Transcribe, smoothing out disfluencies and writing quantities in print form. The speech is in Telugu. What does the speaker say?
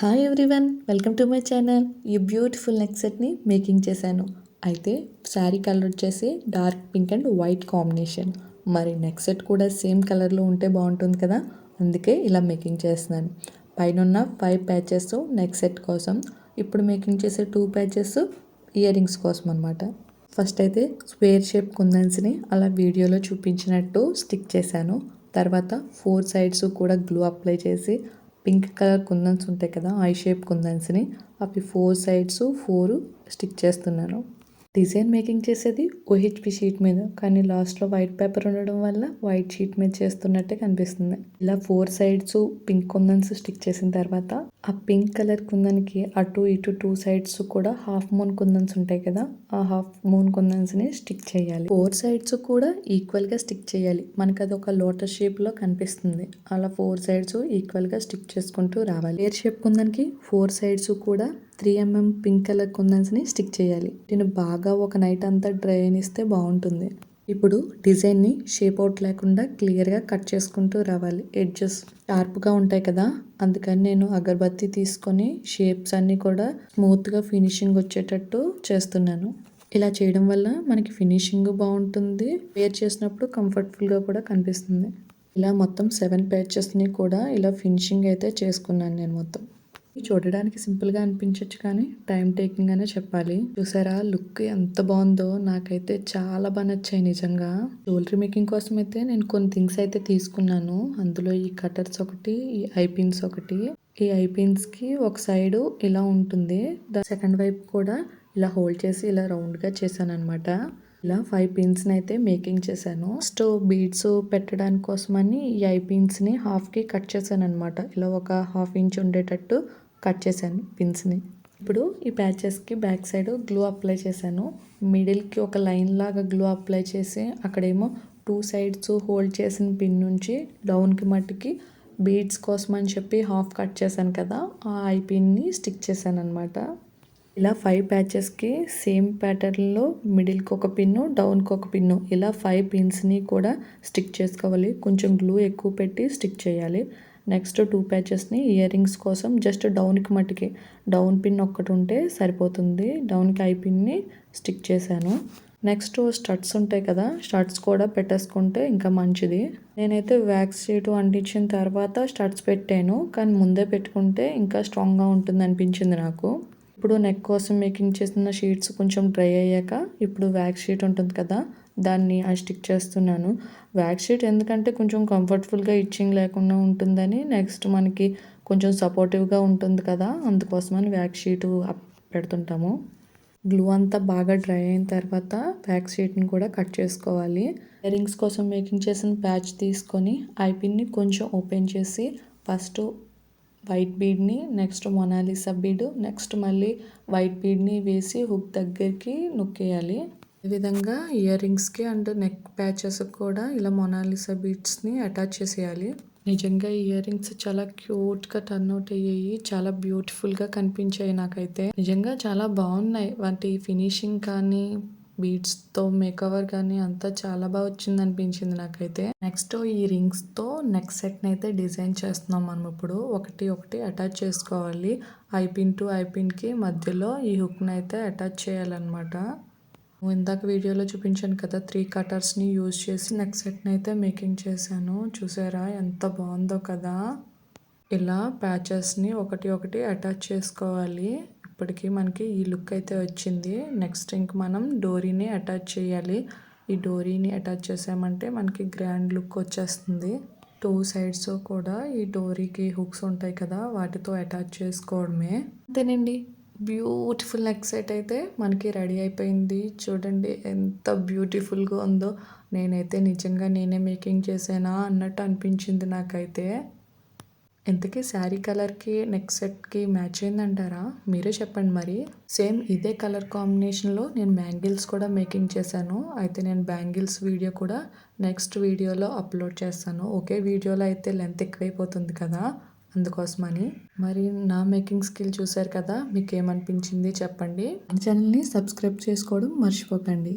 Hi everyone, welcome to my channel. ఈ బ్యూటిఫుల్ నెక్ సెట్ని మేకింగ్ చేశాను. అయితే శారీ కలర్ వచ్చేసి dark pink and white combination. మరి నెక్ సెట్ కూడా సేమ్ కలర్లో ఉంటే బాగుంటుంది కదా, అందుకే ఇలా మేకింగ్ చేస్తున్నాను. పైన ఉన్న 5 ప్యాచెస్ నెక్ సెట్ కోసం, ఇప్పుడు మేకింగ్ చేసే 2 ప్యాచెస్ ఇయర్ రింగ్స్ కోసం అనమాట. ఫస్ట్ అయితే స్క్వేర్ షేప్ కుందన్స్ని అలా వీడియోలో చూపించినట్టు స్టిక్ చేశాను. తర్వాత 4 సైడ్స్ కూడా గ్లూ అప్లై చేసి పింక్ కలర్ కుందన్స్ ఉంటాయి కదా, ఐ షేప్ కుందన్స్ని అవి 4 సైడ్స్ 4 స్టిక్ చేస్తున్నాను. డిజైన్ మేకింగ్ చేసేది ఓహెచ్పి షీట్ మీద, కానీ లాస్ట్లో వైట్ పేపర్ ఉండడం వల్ల వైట్ షీట్ మీద చేస్తున్నట్టే కనిపిస్తుంది. ఇలా 4 సైడ్స్ పింక్ కుందన్స్ స్టిక్ చేసిన తర్వాత ఆ పింక్ కలర్ కుందన్కి అటు ఇటు 2 సైడ్స్ కూడా హాఫ్ మూన్ కుందన్స్ ఉంటాయి కదా, ఆ హాఫ్ మూన్ కుందన్స్ని స్టిక్ చేయాలి. 4 సైడ్స్ కూడా ఈక్వల్గా స్టిక్ చేయాలి. మనకి అది ఒక లోటస్ షేప్లో కనిపిస్తుంది. అలా 4 సైడ్స్ ఈక్వల్గా స్టిక్ చేసుకుంటూ రావాలి. స్క్వేర్ షేప్ కుందన్కి 4 సైడ్స్ కూడా 3mm పింక్ కలర్ కుందన్స్ని స్టిక్ చేయాలి. దీన్ని బాగా ఒక నైట్ అంతా డ్రై అయినిస్తే బాగుంటుంది. ఇప్పుడు డిజైన్ని షేప్ అవుట్ లేకుండా క్లియర్గా కట్ చేసుకుంటూ రావాలి. ఎడ్జెస్ షార్ప్గా ఉంటాయి కదా, అందుకని నేను అగరబత్తి తీసుకొని షేప్స్ అన్నీ కూడా స్మూత్గా ఫినిషింగ్ వచ్చేటట్టు చేస్తున్నాను. ఇలా చేయడం వల్ల మనకి ఫినిషింగ్ బాగుంటుంది, వేర్ చేసినప్పుడు కంఫర్టబుల్గా కూడా కనిపిస్తుంది. ఇలా మొత్తం 7 ప్యాచెస్ని కూడా ఇలా ఫినిషింగ్ అయితే చేసుకున్నాను నేను మొత్తం. చూడడానికి సింపుల్గా అనిపించవచ్చు, కానీ టైం టేకింగ్ అనే చెప్పాలి. చూసారా లుక్ ఎంత బాగుందో, నాకైతే చాలా బాగా నచ్చాయి నిజంగా. జ్యువెలరీ మేకింగ్ కోసం అయితే నేను కొన్ని థింగ్స్ అయితే తీసుకున్నాను. అందులో ఈ కటర్స్ ఒకటి, ఈ ఐ పిన్స్ ఒకటి. ఈ ఐ పిన్స్కి ఒక సైడు ఇలా ఉంటుంది, సెకండ్ వైపు కూడా ఇలా హోల్డ్ చేసి ఇలా రౌండ్గా చేశాను అనమాట. ఇలా 5 పిన్స్ని అయితే మేకింగ్ చేశాను. ఫస్ట్ బీడ్స్ పెట్టడానికి కోసమని ఈ ఐ పిన్స్ని హాఫ్కి కట్ చేశాను అనమాట. ఇలా ఒక ½ ఇంచ్ ఉండేటట్టు కట్ చేశాను పిన్స్ని. ఇప్పుడు ఈ ప్యాచెస్కి బ్యాక్ సైడ్ గ్లూ అప్లై చేశాను. మిడిల్కి ఒక లైన్ లాగా గ్లూ అప్లై చేసి అక్కడేమో 2 సైడ్స్ హోల్డ్ చేసిన పిన్ నుంచి డౌన్కి మట్టుకి బీడ్స్ కోసం అని చెప్పి హాఫ్ కట్ చేశాను కదా, ఆ ఐ పిన్ని స్టిక్ చేశాను అనమాట. ఇలా 5 ప్యాచెస్కి సేమ్ ప్యాటర్న్లో మిడిల్కి ఒక పిన్ను, డౌన్కి ఒక పిన్ను, ఇలా 5 పిన్స్ని కూడా స్టిక్ చేసుకోవాలి. కొంచెం గ్లూ ఎక్కువ పెట్టి స్టిక్ చేయాలి. నెక్స్ట్ 2 ప్యాచెస్ని ఇయర్ రింగ్స్ కోసం జస్ట్ డౌన్కి మట్టుకి డౌన్ పిన్ ఒక్కటి ఉంటే సరిపోతుంది. డౌన్కి ఐ పిన్ని స్టిక్ చేశాను. నెక్స్ట్ స్టడ్స్ ఉంటాయి కదా, స్టడ్స్ కూడా పెట్టేసుకుంటే ఇంకా మంచిది. నేనైతే వ్యాక్స్ షీట్ అంటించిన తర్వాత స్టడ్స్ పెట్టాను, కానీ ముందే పెట్టుకుంటే ఇంకా స్ట్రాంగ్గా ఉంటుంది అనిపించింది నాకు. ఇప్పుడు నెక్ కోసం మేకింగ్ చేసిన షీట్స్ కొంచెం డ్రై అయ్యాక ఇప్పుడు వ్యాక్స్ షీట్ ఉంటుంది కదా, దాన్ని స్టిక్ చేస్తున్నాను. వ్యాక్స్ షీట్ ఎందుకంటే కొంచెం కంఫర్టబుల్గా ఇచ్చింగ్ లేకుండా ఉంటుందని, నెక్స్ట్ మనకి కొంచెం సపోర్టివ్గా ఉంటుంది కదా, అందుకోసమని వ్యాక్స్ షీట్ పెడుతుంటాము. గ్లూ అంతా బాగా డ్రై అయిన తర్వాత వ్యాక్స్ షీట్ని కూడా కట్ చేసుకోవాలి. ఇయర్ రింగ్స్ కోసం మేకింగ్ చేసిన ప్యాచ్ తీసుకొని ఐ పిన్ని కొంచెం ఓపెన్ చేసి ఫస్ట్ వైట్ బీడ్ని, నెక్స్ట్ మొనాలిసా బీడ్, నెక్స్ట్ మళ్ళీ వైట్ బీడ్ని వేసి హుక్ దగ్గరికి నొక్కేయాలి. ఈ విధంగా ఇయర్ రింగ్స్కి అండ్ నెక్ ప్యాచెస్ కూడా ఇలా మొనాలిసా బీడ్స్ని అటాచ్ చేసేయాలి. నిజంగా ఇయర్ రింగ్స్ చాలా క్యూట్గా టర్న్ అవుట్ అయ్యాయి, చాలా బ్యూటిఫుల్గా కనిపించాయి. నాకైతే నిజంగా చాలా బాగున్నాయి. వాటి ఫినిషింగ్ కానీ బీడ్స్తో మేకవర్ కానీ అంతా చాలా బాగా వచ్చింది అనిపించింది నాకైతే. నెక్స్ట్ ఈ రింగ్స్తో నెక్ సెట్ని అయితే డిజైన్ చేస్తున్నాం మనం. ఇప్పుడు ఒకటి ఒకటి అటాచ్ చేసుకోవాలి. ఐ పిన్ టు ఐ పిన్కి మధ్యలో ఈ హుక్ని అయితే అటాచ్ చేయాలన్నమాట. ఇందాక వీడియోలో చూపించాను కదా, 3 కటర్స్ని యూజ్ చేసి నెక్ సెట్ని అయితే మేకింగ్ చేశాను. చూసారా ఎంత బాగుందో కదా. ఇలా ప్యాచెస్ని ఒకటి ఒకటి అటాచ్ చేసుకోవాలి. ఇప్పటికీ మనకి ఈ లుక్ అయితే వచ్చింది. నెక్స్ట్ ఇంక మనం డోరీని అటాచ్ చేయాలి. ఈ డోరీని అటాచ్ చేసామంటే మనకి గ్రాండ్ లుక్ వచ్చేస్తుంది. 2 సైడ్స్ కూడా ఈ డోరీకి హుక్స్ ఉంటాయి కదా, వాటితో అటాచ్ చేసుకోవడమే. అంతేనండి, బ్యూటిఫుల్ నెక్ సెట్ అయితే మనకి రెడీ అయిపోయింది. చూడండి ఎంత బ్యూటిఫుల్గా ఉందో. నేనైతే నిజంగా నేనే మేకింగ్ చేసానా అన్నట్టు అనిపించింది నాకైతే. ఇంతకీ శారీ కలర్కి నెక్ సెట్కి మ్యాచ్ అయిందంటారా? మీరే చెప్పండి మరి. సేమ్ ఇదే కలర్ కాంబినేషన్లో నేను బ్యాంగిల్స్ కూడా మేకింగ్ చేశాను. అయితే నేను బ్యాంగిల్స్ వీడియో కూడా నెక్స్ట్ వీడియోలో అప్లోడ్ చేస్తాను. ఒకే వీడియోలో అయితే లెంత్ ఎక్కువైపోతుంది కదా, అందుకోసమని. మరి నా మేకింగ్ స్కిల్ చూశారు కదా, మీకు ఏమనిపించింది చెప్పండి. ఛానల్ని సబ్స్క్రైబ్ చేసుకోవడం మర్చిపోకండి.